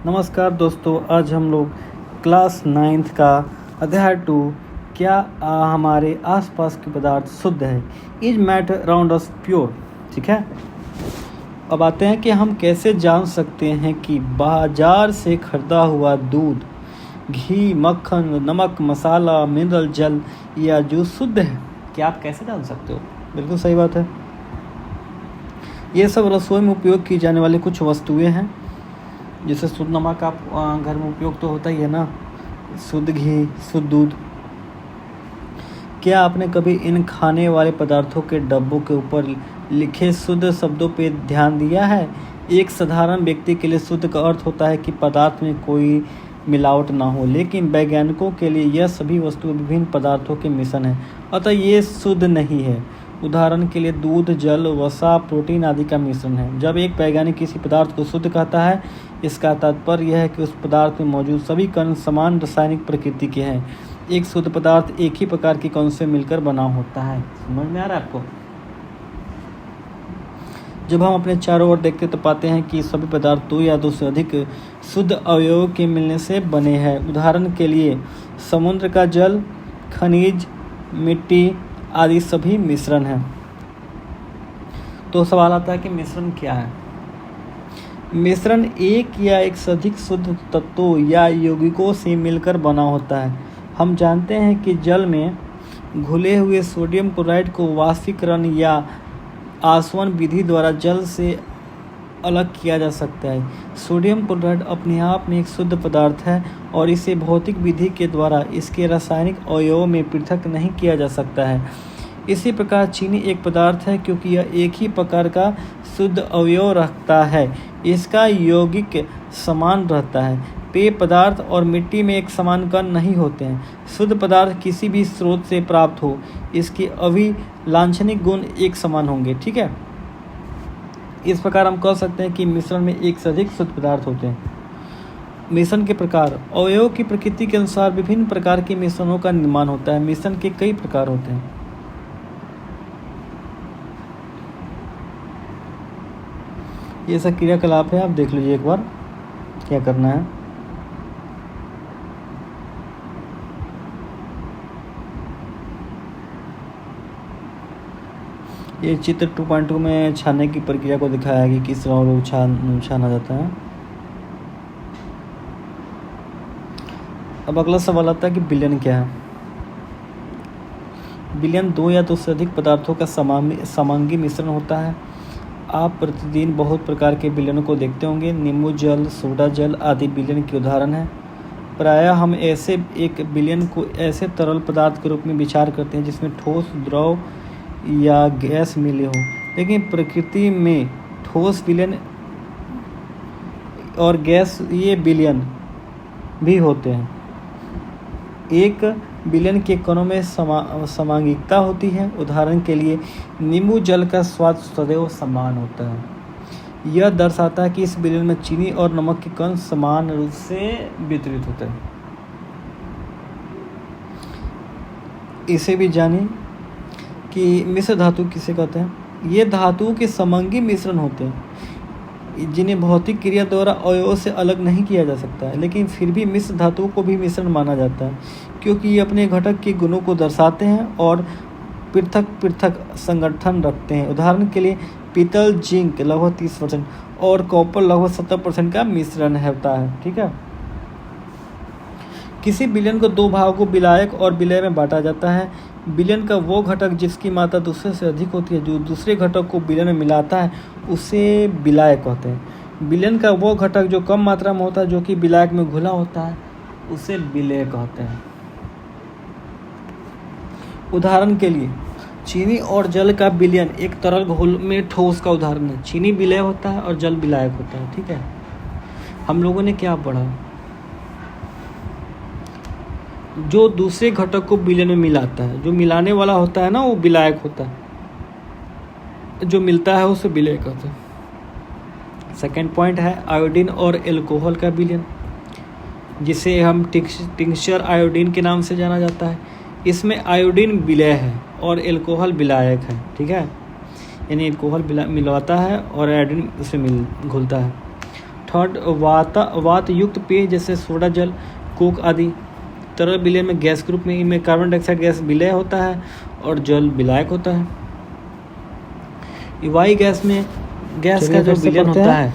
नमस्कार दोस्तों, आज हम लोग क्लास 9th का अध्याय 2 क्या हमारे आसपास के पदार्थ शुद्ध है, is matter around us pure. ठीक है, अब आते हैं कि हम कैसे जान सकते हैं कि बाजार से खरीदा हुआ दूध, घी, मक्खन, नमक, मसाला, मिनरल जल या जूस शुद्ध है। क्या आप कैसे जान सकते हो? बिल्कुल सही बात है। ये सब रसोई में उपयोग की जाने वाली कुछ वस्तुएं हैं। जैसे शुद्ध नमक आप घर में उपयोग तो होता ही है ना, शुद्ध घी, शुद्ध दूध। क्या आपने कभी इन खाने वाले पदार्थों के डब्बों के ऊपर लिखे शुद्ध शब्दों पे ध्यान दिया है? एक साधारण व्यक्ति के लिए शुद्ध का अर्थ होता है कि पदार्थ में कोई मिलावट ना हो, लेकिन वैज्ञानिकों के लिए यह सभी वस्तुएं विभिन्न पदार्थों के मिश्रण है, अतः ये शुद्ध नहीं है। उदाहरण के लिए दूध, जल, वसा, प्रोटीन आदि का मिश्रण है। जब एक वैज्ञानिक किसी पदार्थ को शुद्ध कहता है, इसका तात्पर्य यह है कि उस पदार्थ में मौजूद सभी कण समान रासायनिक प्रकृति के हैं। एक शुद्ध पदार्थ एक ही प्रकार के कणों से मिलकर बना होता है। समझ में आ रहा है आपको? जब हम अपने चारों ओर देखते तो पाते हैं कि सभी पदार्थ दो या दो से अधिक शुद्ध अवयवों के मिलने से बने हैं। उदाहरण के लिए समुद्र का जल, खनिज, मिट्टी आदि सभी मिश्रण हैं। तो सवाल आता है कि मिश्रण क्या है? मिश्रण एक या एक से अधिक शुद्ध तत्वों या यौगिकों से मिलकर बना होता है। हम जानते हैं कि जल में घुले हुए सोडियम क्लोराइड को वाष्पीकरण या आसवन विधि द्वारा जल से अलग किया जा सकता है। सोडियम क्लोराइड अपने आप में एक शुद्ध पदार्थ है और इसे भौतिक विधि के द्वारा इसके रासायनिक अवयवों में पृथक नहीं किया जा सकता है। इसी प्रकार चीनी एक पदार्थ है क्योंकि यह एक ही प्रकार का शुद्ध अवयव रखता है, इसका यौगिक समान रहता है। पेय पदार्थ और मिट्टी में एक समान कण नहीं होते हैं। शुद्ध पदार्थ किसी भी स्रोत से प्राप्त हो, इसके अभिलाक्षणिक गुण एक समान होंगे। ठीक है, इस प्रकार हम कह सकते हैं कि मिश्रण में एक से अधिक शुद्ध पदार्थ होते हैं। मिश्रण के प्रकार, अवयव की प्रकृति के अनुसार विभिन्न प्रकार के मिश्रणों का निर्माण होता है। मिश्रण के कई प्रकार होते हैं। ये सब क्रियाकलाप है, आप देख लीजिए एक बार क्या करना है। ये चित्र 2.2 में छानने की प्रक्रिया को दिखाया है कि किस तरह छाना जाता है। अब अगला सवाल आता है कि विलयन क्या है। विलयन दो या दो से अधिक पदार्थों का समांगी मिश्रण होता है। आप प्रतिदिन बहुत प्रकार के विलयनों को देखते होंगे। नींबू जल, सोडा जल आदि विलयन के उदाहरण हैं। प्रायः हम ऐसे एक विलयन को ऐसे तरल पदार्थ के रूप में विचार करते हैं जिसमें ठोस, द्रव या गैस मिले हो, लेकिन प्रकृति में ठोस विलयन और गैस ये विलयन भी होते हैं। एक विलयन के कणों में समांगिकता होती है। उदाहरण के लिए नींबू जल का स्वाद सदैव समान होता है। यह दर्शाता है कि इस विलयन में चीनी और नमक के कण समान रूप से वितरित होते हैं। इसे भी जानिए कि मिश्र धातु किसे कहते हैं। ये धातुओं के समांगी मिश्रण होते हैं जिन्हें भौतिक क्रिया द्वारा अवयवों से अलग नहीं किया जा सकता है, लेकिन फिर भी मिश्र धातुओं को भी मिश्रण माना जाता है क्योंकि ये अपने घटक के गुणों को दर्शाते हैं और पृथक पृथक संगठन रखते हैं। उदाहरण के लिए पीतल, जिंक लगभग 30% और कॉपर लगभग 70% का मिश्रण होता है। ठीक है, किसी विलयन को दो भागों विलायक और विलय में बांटा जाता है। विलयन का वो घटक जिसकी मात्रा दूसरे से अधिक होती है, जो दूसरे घटक को विलयन में मिलाता है, उसे विलायक कहते हैं। विलयन का वो घटक जो कम मात्रा में होता है, जो कि विलायक में घुला होता है, उसे विलेय कहते हैं। उदाहरण के लिए चीनी और जल का विलयन एक तरल घोल में ठोस का उदाहरण है। चीनी विलेय होता है और जल विलायक होता है। ठीक है, हम लोगों ने क्या पढ़ा? जो दूसरे घटक को विलयन में मिलाता है, जो मिलाने वाला होता है ना, वो विलायक होता है। जो मिलता है उसे विलेय कहते हैं। सेकेंड पॉइंट है आयोडीन और एल्कोहल का विलयन, जिसे हम टिंक्चर आयोडीन के नाम से जाना जाता है। इसमें आयोडीन विलेय है और एल्कोहल विलायक है। ठीक है, यानी एल्कोहल मिलवाता है और आयोडीन उसमें घुलता है। थर्ड, वात युक्त पेय जैसे सोडा जल, कोक आदि। तरल विलयन में गैस के रूप में इनमें कार्बन डाइऑक्साइड गैस विलय होता है और जल विलायक होता है। वायु गैस में गैस का जो विलयन होता है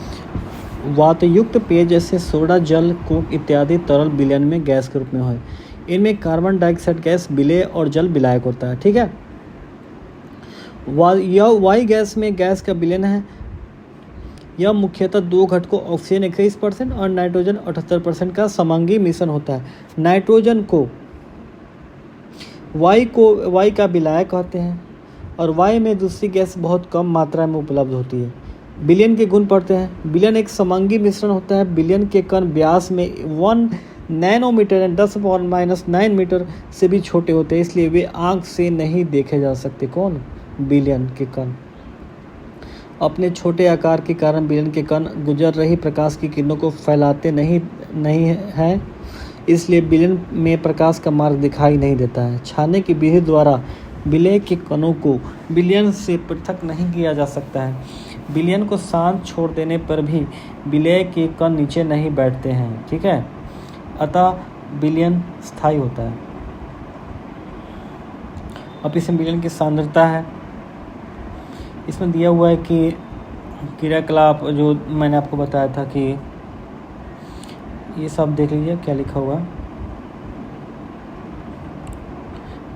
वातयुक्त पेय जैसे सोडा जल, कोक इत्यादि तरल विलयन में गैस के रूप में है। इनमें कार्बन डाइऑक्साइड गैस विलय और जल विलायक होता है। ठीक है। वायु गैस में गैस का विलयन है। यह मुख्यतः दो घटकों ऑक्सीजन 21% और नाइट्रोजन 78% का समांगी मिश्रण होता है। नाइट्रोजन को वायु का विलायक कहते हैं और वायु में दूसरी गैस बहुत कम मात्रा में उपलब्ध होती है। विलयन के गुण पढ़ते हैं। विलयन एक समांगी मिश्रण होता है। विलयन के कण व्यास में 1 नैनोमीटर या 10⁻⁹ मीटर से भी छोटे होते हैं, इसलिए वे आंख से नहीं देखे जा सकते। कौन? विलयन के कण। अपने छोटे आकार के कारण विलयन के कण गुजर रही प्रकाश की किरणों को फैलाते नहीं हैं, इसलिए विलयन में प्रकाश का मार्ग दिखाई नहीं देता है। छाने की विधि द्वारा विलय के कणों को विलयन से पृथक नहीं किया जा सकता है। विलयन को शांत छोड़ देने पर भी विलय के कण नीचे नहीं बैठते हैं। ठीक है। अतः विलयन स्थायी होता है। अब इसमें विलयन की सांद्रता है। इसमें दिया हुआ है कि क्रियाकलाप जो मैंने आपको बताया था कि ये सब देख लीजिए क्या लिखा हुआ है।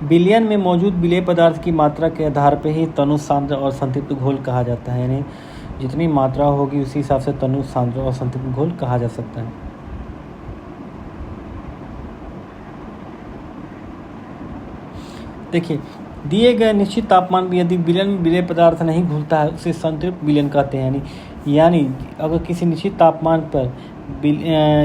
विलयन में मौजूद विलेय पदार्थ की मात्रा के आधार पर ही तनु सांद्र और संतृप्त घोल कहा जाता है। यानी जितनी मात्रा होगी उसी हिसाब से तनु सांद्र और संतृप्त घोल कहा जा सकता है। देखिए, दिए गए निश्चित तापमान पर यदि विलयन में विलेय पदार्थ नहीं घुलता है उसे संतृप्त विलयन कहते हैं। यानी अगर किसी निश्चित तापमान पर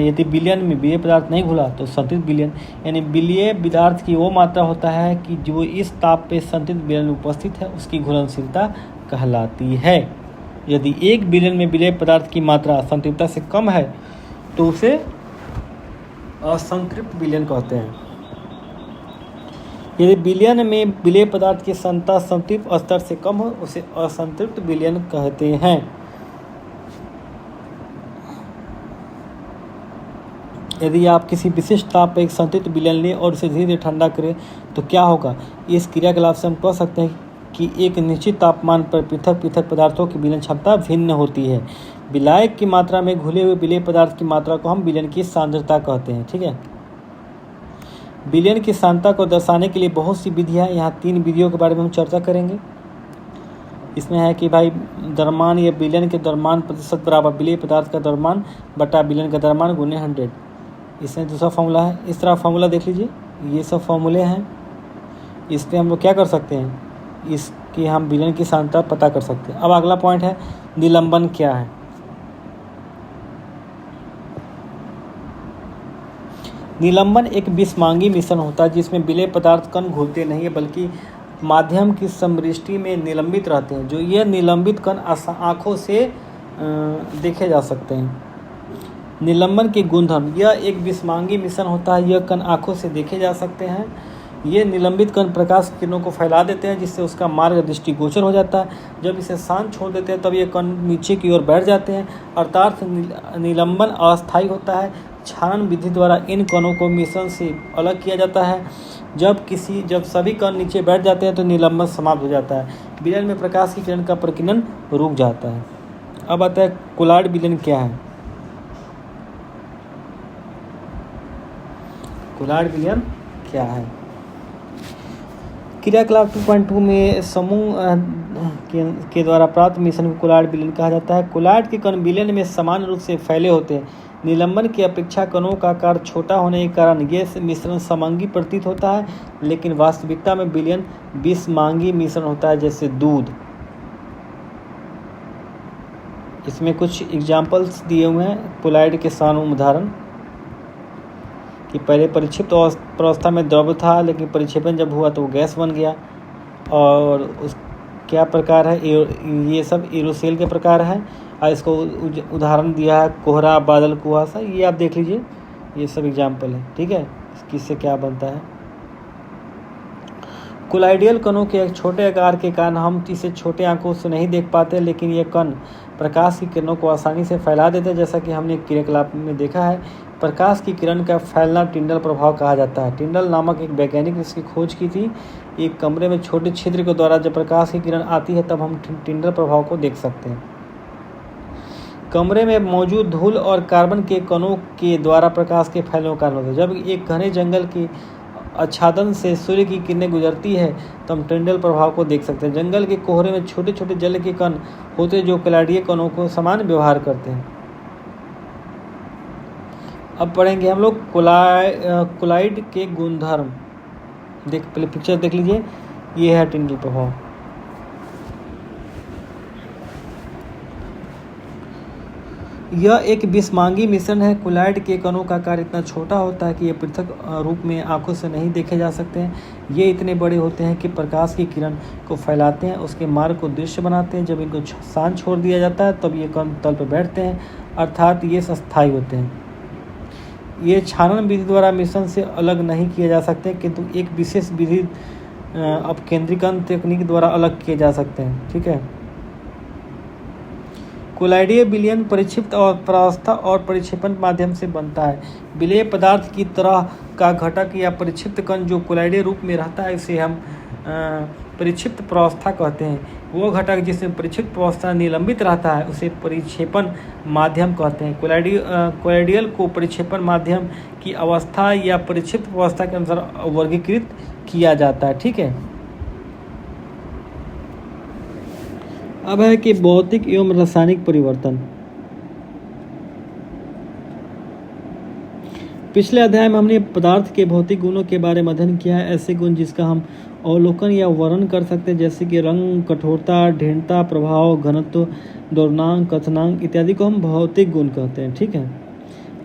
यदि विलयन में विलेय पदार्थ नहीं घुला तो संतृप्त विलयन। यानी विलेय पदार्थ की वो मात्रा होता है कि जो इस ताप पे संतृप्त विलयन में उपस्थित है उसकी घुलनशीलता कहलाती है। यदि एक विलयन में विलेय पदार्थ की मात्रा संतृप्तता से कम है तो उसे असंतृप्त विलयन कहते हैं। यदि विलयन में विलेय पदार्थ की सांद्रता संतृप्त स्तर से कम हो उसे असंतृप्त विलयन कहते हैं। यदि आप किसी विशिष्ट ताप पर एक संतृप्त विलयन लें और उसे धीरे धीरे ठंडा करें तो क्या होगा? इस क्रियाकलाप से हम कह सकते हैं कि एक निश्चित तापमान पर पृथक पृथक पदार्थों की विलयन क्षमता भिन्न होती है। विलायक की मात्रा में घुले हुए विलेय पदार्थ की मात्रा को हम विलयन की सांद्रता कहते हैं। ठीक है। विलयन की सांद्रता को दर्शाने के लिए बहुत सी विधियाँ, यहाँ 3 विधियों के बारे में हम चर्चा करेंगे। इसमें है कि भाई द्रव्यमान या विलयन के द्रव्यमान प्रतिशत बराबर विलेय पदार्थ का द्रव्यमान बटा विलयन का द्रव्यमान गुने 100। इसमें दूसरा फॉर्मूला है। इस तरह फॉर्मूला देख लीजिए, ये सब फॉर्मूले हैं। इस पर हम लोग क्या कर सकते हैं, इसकी हम विलयन की सांद्रता पता कर सकते हैं। अब अगला पॉइंट है निलंबन क्या है। निलंबन एक विषमांगी मिश्रण होता है जिसमें विलेय पदार्थ कण घुलते नहीं है बल्कि माध्यम की समृष्टि में निलंबित रहते हैं। जो ये निलंबित कण आँखों से देखे जा सकते हैं। निलंबन के गुणधर्म, यह एक विषमांगी मिश्रण होता है। यह कण आँखों से देखे जा सकते हैं। ये निलंबित कण प्रकाश किरणों को फैला देते हैं जिससे उसका मार्ग दृष्टिगोचर हो जाता है। जब इसे शांत छोड़ देते हैं तब ये कण नीचे की ओर बैठ जाते हैं, अर्थात निलंबन अस्थायी होता है। क्षारण विधि द्वारा इन कणों को मिश्रण से अलग किया जाता है। जब सभी कण नीचे बैठ जाते हैं तो निलंबन समाप्त हो जाता है। विलयन में प्रकाश की किरण का प्रकीर्णन रुक जाता है। अब आता है कोलॉइड विलयन क्या है। कोलॉइड विलयन क्या है? क्रियाकलाप 2.2 में समूह के द्वारा प्राप्त मिश्रण को कोलॉइड विलयन कहा जाता है। कोलॉइड के कण विलयन में समान रूप से फैले होते हैं। निलंबन की अपेक्षा कणों का आकार छोटा होने के कारण यह मिश्रण समांगी प्रतीत होता है, लेकिन वास्तविकता में विलयन विषमांगी मिश्रण होता है, जैसे दूध। इसमें कुछ एग्जाम्पल्स दिए हुए हैं कोलॉइड के सामान्य उदाहरण कि पहले परिक्षिप्त अवस्था में द्रव था, लेकिन परिक्षेपण जब हुआ तो वो गैस बन गया। और उस क्या प्रकार है, ये सब एरोसेल के प्रकार है। और इसको उदाहरण दिया है कोहरा, बादल, कुहासा। ये आप देख लीजिए, ये सब एग्जाम्पल है। ठीक है, किससे क्या बनता है। कोलाइडियल कणों के एक छोटे आकार के कारण हम इसे छोटे आंखों से नहीं देख पाते, लेकिन ये कण प्रकाश की किरणों को आसानी से फैला देते हैं। जैसा कि हमने क्रियाकलाप में देखा है, प्रकाश की किरण का फैलना टिंडल प्रभाव कहा जाता है। टिंडल नामक एक वैज्ञानिक ने इसकी खोज की थी। एक कमरे में छोटे छिद्र के द्वारा जब प्रकाश की किरण आती है तब हम टिंडल प्रभाव को देख सकते हैं। कमरे में मौजूद धूल और कार्बन के कणों के द्वारा प्रकाश के फैलने का कारण होता है। जब एक घने जंगल की आच्छादन से सूर्य की किरणें गुजरती है तो हम टिंडल प्रभाव को देख सकते हैं। जंगल के कोहरे में छोटे छोटे जल के कण होते हैं जो कोलाइडीय कणों को समान व्यवहार करते हैं। अब पढ़ेंगे हम लोग कोलाइड के गुणधर्म। पहले पिक्चर देख लीजिए, ये है टिंडल प्रभाव। यह एक विषमांगी मिश्रण है। कोलाइड के कणों का आकार इतना छोटा होता है कि ये पृथक रूप में आंखों से नहीं देखे जा सकते हैं। ये इतने बड़े होते हैं कि प्रकाश की किरण को फैलाते हैं, उसके मार्ग को दृश्य बनाते हैं। जब इनको शांत छोड़ दिया जाता है तब ये कण तल पर बैठते हैं, अर्थात ये अस्थायी होते हैं। ये छानन विधि द्वारा मिश्रण से अलग नहीं किए जा सकते, किंतु एक विशेष विधि अपकेंद्रीकरण तकनीक द्वारा अलग किए जा सकते हैं। ठीक है। कोलाइडीय विलयन परिक्षिप्त और परावस्था और परिक्षेपण माध्यम से बनता है। विलेय पदार्थ की तरह का घटक या परिक्षिप्त कण जो कोलाइडीय रूप में रहता है इसे हम परिक्षिप्त परावस्था कहते हैं। वो घटक जिसमें परिक्षिप्त परावस्था निलंबित रहता है उसे परिक्षेपण माध्यम कहते हैं। कोलाइडियल को परिक्षेपण माध्यम की अवस्था या परिक्षिप्त अवस्था के अनुसार वर्गीकृत किया जाता है। ठीक है। अब है कि भौतिक एवं रासायनिक परिवर्तन। पिछले अध्याय में हमने पदार्थ के भौतिक गुणों के बारे में अध्ययन किया है। ऐसे गुण जिसका हम अवलोकन या वर्णन कर सकते हैं, जैसे कि रंग, कठोरता, ढेरता, प्रभाव, घनत्व, दोलनांक, कथनांक इत्यादि को हम भौतिक गुण कहते हैं। ठीक है।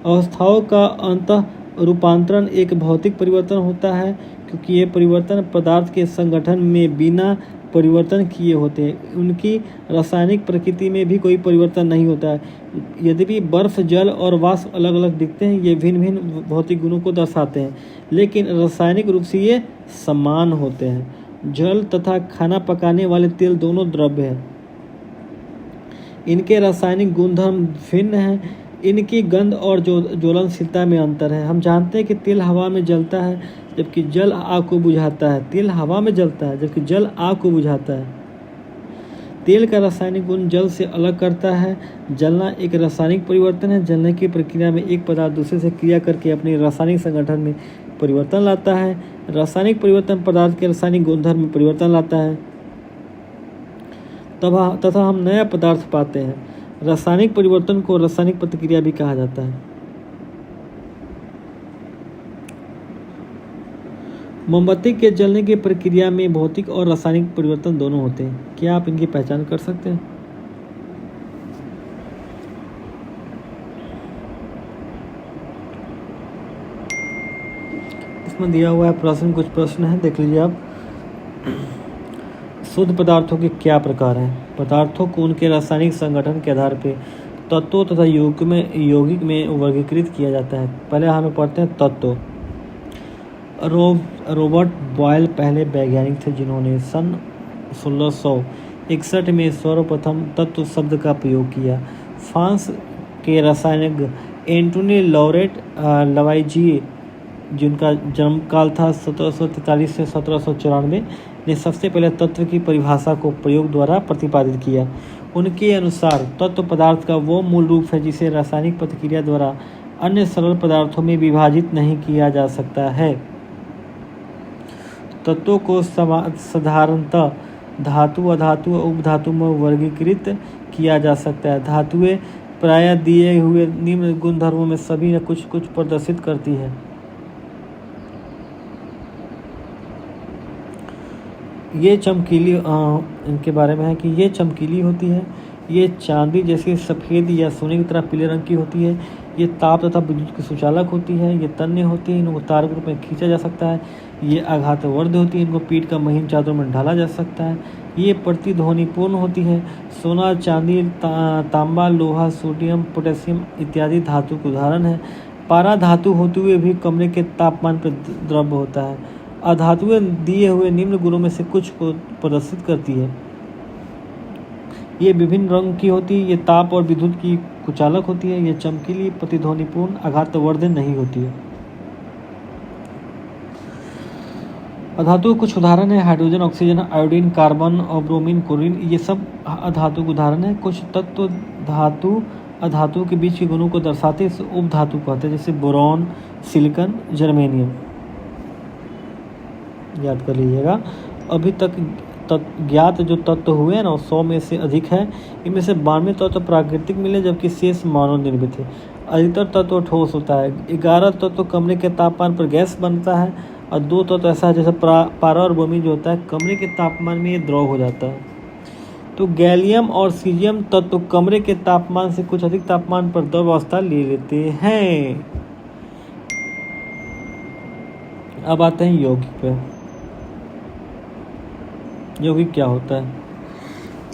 अवस्थाओं का अंतः रूपांतरण एक भौतिक परिवर्तन होता है, क्योंकि ये परिवर्तन पदार्थ के संगठन में बिना परिवर्तन किए होते हैं। उनकी रासायनिक प्रकृति में भी कोई परिवर्तन नहीं होता है। यद्यपि बर्फ, जल और वाष्प अलग अलग दिखते हैं, ये भिन्न भिन्न भौतिक गुणों को दर्शाते हैं, लेकिन रासायनिक रूप से ये समान होते हैं। जल तथा खाना पकाने वाले तेल दोनों द्रव्य हैं। इनके रासायनिक गुणधर्म भिन्न हैं। इनकी गंध और ज्वलनशीलता में अंतर है। हम जानते हैं कि तेल हवा में जलता है जबकि जल आग को बुझाता है। तेल हवा में जलता है जबकि जल आग को बुझाता है। तेल का रासायनिक गुण जल से अलग करता है। जलना एक रासायनिक परिवर्तन है। जलने की प्रक्रिया में एक पदार्थ दूसरे से क्रिया करके अपने रासायनिक संगठन में परिवर्तन लाता है। रासायनिक परिवर्तन पदार्थ के रासायनिक गुणधर्म में परिवर्तन लाता है तथा हम नया पदार्थ पाते हैं। रासायनिक परिवर्तन को रासायनिक प्रतिक्रिया भी कहा जाता है। मोमबत्ती के जलने की प्रक्रिया में भौतिक और रासायनिक परिवर्तन दोनों होते हैं। क्या आप इनकी पहचान कर सकते हैं? इसमें दिया हुआ है प्रश्न, कुछ प्रश्न है, देख लीजिए आप। शुद्ध पदार्थों के क्या प्रकार हैं? पदार्थों को उनके रासायनिक संगठन के आधार पर तत्वों तथा यौगिक में वर्गीकृत किया जाता है। पहले हमें पढ़ते हैं तत्व। रॉबर्ट बॉयल पहले वैज्ञानिक थे जिन्होंने सन 1661 में सर्वप्रथम तत्व शब्द का प्रयोग किया। फ्रांस के रसायनज्ञ एंटोनी लवाइजिए, जिनका जन्मकाल था 1743 से 1794, ने सबसे पहले तत्व की परिभाषा को प्रयोग द्वारा प्रतिपादित किया। उनके अनुसार तत्व पदार्थ का वो मूल रूप है जिसे रासायनिक प्रतिक्रिया द्वारा अन्य सरल पदार्थों में विभाजित नहीं किया जा सकता है। तत्वों को साधारणतः धातु, अधातु और उपधातु में वर्गीकृत किया जा सकता है। धातुएं प्रायः दिए हुए निम्न गुणधर्मों में सभी न कुछ प्रदर्शित करती है। ये चमकीली, इनके बारे में है कि ये चमकीली होती है। ये चांदी जैसी सफ़ेद या सोने की तरह पीले रंग की होती है। ये ताप तथा विद्युत की सुचालक होती है। ये तन्य होती है, इनको तार के रूप में खींचा जा सकता है। ये आघातवर्ध होती है, इनको पीठ का महीन चादरों में ढाला जा सकता है। ये प्रतिध्वनिपूर्ण होती है। सोना, चांदी, तांबा, लोहा, सोडियम, पोटेशियम इत्यादि धातु के उदाहरण है। पारा धातु होते हुए भी कमरे के तापमान पर द्रव होता है। अधातुएं दिए हुए निम्न गुणों में से कुछ को प्रदर्शित करती है। ये विभिन्न रंग की होती है, ये ताप और विद्युत की कुचालक होती है, ये चमकीली, प्रतिध्वनिपूर्ण, आघातवर्धक नहीं होती है। अधातु कुछ उदाहरण है हाइड्रोजन, ऑक्सीजन, आयोडीन, कार्बन और ब्रोमीन, क्लोरीन, ये सब अधातु के उदाहरण है। कुछ तत्व धातु अधातु के बीच के गुणों को दर्शाते इसे उपधातु कहते हैं, जैसे बोरॉन, सिलिकॉन, जर्मेनियम। याद कर लीजिएगा। अभी तक ज्ञात जो तत्व हुए हैं ना 100 में से अधिक है। इनमें से 92 तत्व प्राकृतिक मिले, जबकि शेष मानव निर्मित है। अधिकतर तत्व ठोस होता है। 11 तत्व कमरे के तापमान पर गैस बनता है और 2 तत्व ऐसा है जैसे पारा और ब्रोमीन जो होता है कमरे के तापमान में ये द्रव हो जाता है। तो गैलियम और सीजियम तत्व कमरे के तापमान से कुछ अधिक तापमान पर द्रव अवस्था ले लेते हैं। अब आते हैं यौगिक पे। यौगिक क्या होता है?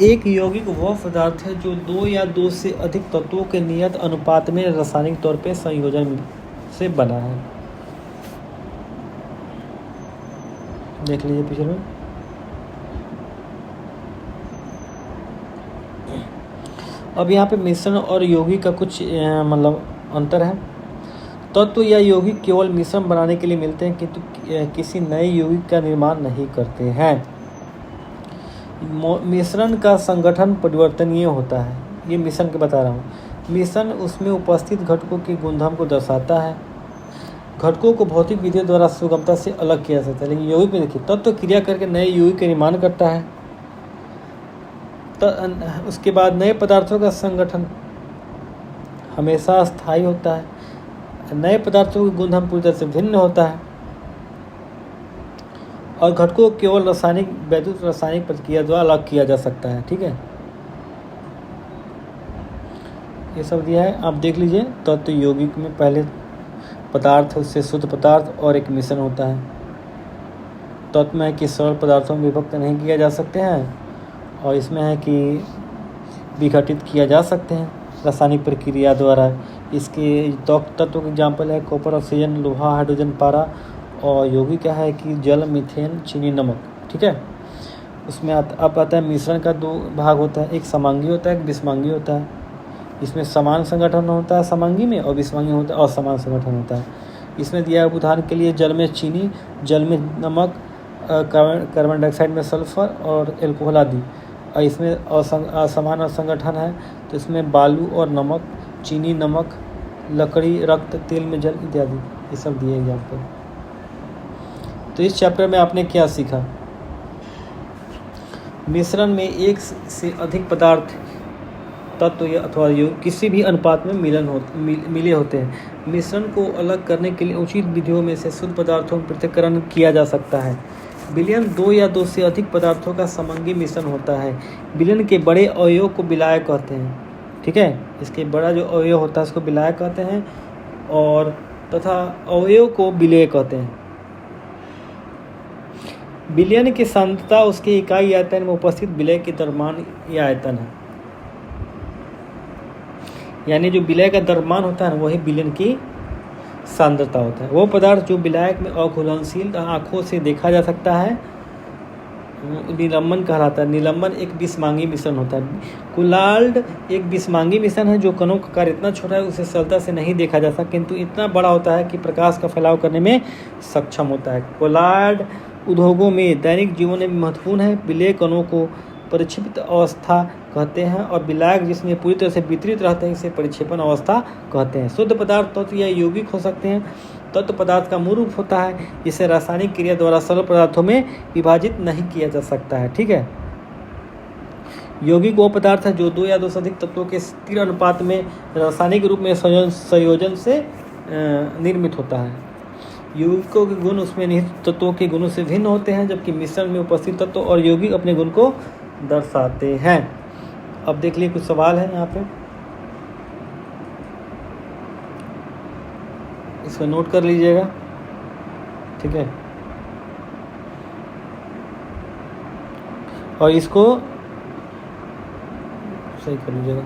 एक यौगिक वह पदार्थ है जो 2 या 2 से अधिक तत्वों के नियत अनुपात में रासायनिक तौर पे संयोजन से बना है। देख लीजिए पीछे में। अब यहाँ पे मिश्रण और यौगिक का कुछ मतलब अंतर है। तत्व या यौगिक केवल मिश्रण बनाने के लिए मिलते हैं, किंतु किसी नए यौगिक का निर्माण नहीं करते हैं। मिश्रण का संगठन परिवर्तनीय होता है। ये मिश्रण के बता रहा हूँ। मिश्रण उसमें उपस्थित घटकों के गुणधर्म को दर्शाता है। घटकों को भौतिक विधियों द्वारा सुगमता से अलग किया जा सकता है, लेकिन यौगिक में देखिए तत्व क्रिया करके नए यौगिक का निर्माण करता है। उसके बाद नए पदार्थों का संगठन हमेशा स्थायी होता है। नए पदार्थों के गुणधर्म पूरी तरह से भिन्न होता है और घटकों को केवल रासायनिक वैद्युत रासायनिक प्रतिक्रिया द्वारा अलग किया जा सकता है। ठीक है, ये सब दिया है, आप देख लीजिए। तत्व यौगिक में पहले पदार्थ, उससे शुद्ध पदार्थ और एक मिश्रण होता है। तत्व में है कि सरल पदार्थों में विभक्त नहीं किया जा सकते हैं और इसमें है कि विघटित किया जा सकते हैं रासायनिक प्रक्रिया द्वारा। इसके तत्व के एग्जाम्पल है कॉपर, ऑक्सीजन, लोहा, हाइड्रोजन, पारा। और यौगिक क्या है कि जल, मीथेन, चीनी, नमक। ठीक है, उसमें अब आता है मिश्रण का 2 भाग होता है, एक समांगी होता है, एक विषमांगी होता है। इसमें समान संगठन होता है समांगी में और विषमांगी होता है असमान संगठन होता है। इसमें दिया है उदाहरण के लिए जल में चीनी, जल में नमक, कार्बन डाइऑक्साइड में सल्फर और एल्कोहल आदि। और इसमें असमान संगठन है तो इसमें बालू और नमक, चीनी, नमक, लकड़ी, रक्त, तेल में जल इत्यादि, ये सब दिए एग्जाम्पल। तो इस चैप्टर में आपने क्या सीखा? मिश्रण में एक से अधिक पदार्थ, तत्व या अथवा यौगिक किसी भी अनुपात में मिले होते हैं। मिश्रण को अलग करने के लिए उचित विधियों में से शुद्ध पदार्थों में पृथक्करण किया जा सकता है। विलयन 2 या 2 से अधिक पदार्थों का समांगी मिश्रण होता है। विलयन के बड़े अवयव को विलायक कहते हैं। ठीक है, इसके बड़ा जो अवयव होता है उसको विलायक कहते हैं और तथा अवयव को विलेय कहते हैं। विलयन की सांद्रता उसके इकाई आयतन में उपस्थित विलय के द्रव्यमान या आयतन है। यानी जो विलय का द्रव्यमान होता है ना वही विलयन की सांद्रता होता है। वो पदार्थ जो विलायक में अघुलनशील आँखों से देखा जा सकता है निलंबन कहलाता है। निलंबन एक विषमांगी मिश्रण होता है। कोलाल्ड एक विषमांगी मिश्रण है जो कणों का आकार इतना छोटा है उसे सरलता से नहीं देखा जा सकता, किंतु इतना बड़ा होता है कि प्रकाश का फैलाव करने में सक्षम होता है। कोलाल्ड उद्योगों में दैनिक जीवन में महत्वपूर्ण है। विलेय कणों को परिक्षेपित अवस्था कहते हैं और विलायक जिसमें पूरी तरह से वितरित रहते हैं इसे परिक्षेपण अवस्था कहते हैं। शुद्ध पदार्थ तत्व या यौगिक हो सकते हैं। तत्व पदार्थ का मूल रूप होता है जिसे रासायनिक क्रिया द्वारा सरल पदार्थों में विभाजित नहीं किया जा सकता है। ठीक है, यौगिक वो पदार्थ है जो 2 या 2 से अधिक तत्वों के स्थिर अनुपात में रासायनिक रूप में संयोजन से निर्मित होता है। यौगिकों के गुण उसमें निहित तत्वों के गुणों से भिन्न होते हैं, जबकि मिश्रण में उपस्थित तत्व और यौगिक अपने गुण को दर्शाते हैं। अब देख लिए कुछ सवाल है यहाँ पे, इसको नोट कर लीजिएगा। ठीक है, और इसको सही कर लीजिएगा।